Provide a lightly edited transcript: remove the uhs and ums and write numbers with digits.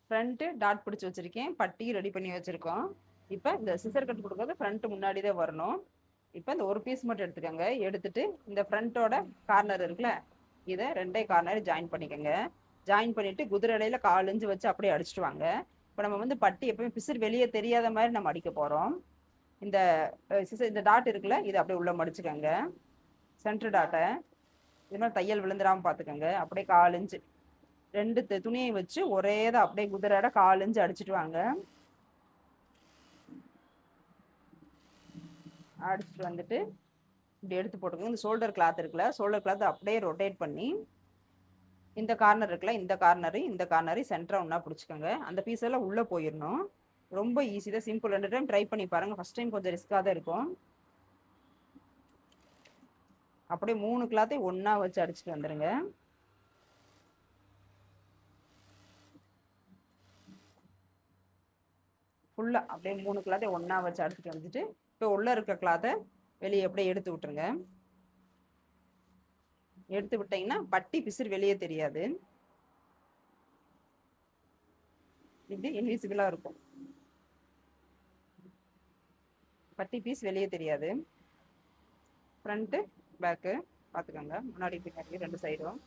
Front dot பிடிச்சி வச்சிருக்கேன், பட்டி ரெடி பண்ணி வச்சிருக்கோம். இப்போ இந்த சிசர் கட் கொடுக்கறது ஃப்ரண்ட் முன்னாடி தான் வரணும். இப்போ இந்த ஒரு பீஸ் மட்டும் எடுத்துக்கோங்க. எடுத்துட்டு இந்த ஃப்ரண்ட்டோட கார்னர் இருக்குல்ல, இதை ரெண்டே கார்னர் ஜாயின் பண்ணிக்கோங்க. ஜாயின் பண்ணிட்டு குதிரடையில 1/4 இன்ச் வச்சு அப்படியே அடிச்சுட்டு வாங்க. இப்போ நம்ம வந்து பட்டி எப்பவுமே பிசிறு வெளியே தெரியாத மாதிரி நம்ம அடிக்க போறோம். இந்த இந்த டாட் இருக்குல்ல, இதை அப்படியே உள்ள மடிச்சுக்கோங்க. சென்டர் டாட்டை இது மாதிரி தையல் விழுந்துடாம பார்த்துக்கோங்க. அப்படியே 1/4 இன்ச் ரெண்டு துணியை வச்சு ஒரே தான் அப்படியே குதிரடை 1/4 இன்ச் அடிச்சுட்டு வாங்க. அடிச்சுட்டு வந்துட்டு இப்படி எடுத்து போட்டுக்கோங்க. இந்த ஷோல்டர் கிளாத் இருக்குல்ல, ஷோல்டர் கிளாத் அப்படியே ரொட்டேட் பண்ணி இந்த கார்னர் இருக்குல்ல, இந்த கார்னரு சென்டரா ஒன்றா பிடிச்சிக்கோங்க. அந்த பீஸ் எல்லாம் உள்ளே போயிடணும். ரொம்ப ஈஸி தான், சிம்பிள். 2 டைம் ட்ரை பண்ணி பாருங்க. ஃபர்ஸ்ட் டைம் கொஞ்சம் ரிஸ்காக தான் இருக்கும். அப்படியே 3 கிளாத்தையும் ஒன்றா வச்சு அடிச்சுட்டு வந்துடுங்க. ஃபுல்லாக அப்படியே 3 கிளாத்தையும் ஒன்றா வச்சு அடிச்சுட்டு வந்துட்டு இப்போ உள்ளே இருக்க கிளாத்தை வெளியே அப்படியே எடுத்து விட்டுருங்க. எடுத்து விட்டீங்கன்னா பட்டி பிசிறு வெளியே தெரியாது. இப்படி இன்விசிபிளா இருக்கும். பட்டி பீஸ் வெளியே தெரியாது. ஃப்ரண்ட்டு பேக்கு பார்த்துக்கோங்க, முன்னாடி பின்னாடி 2 சைடும்.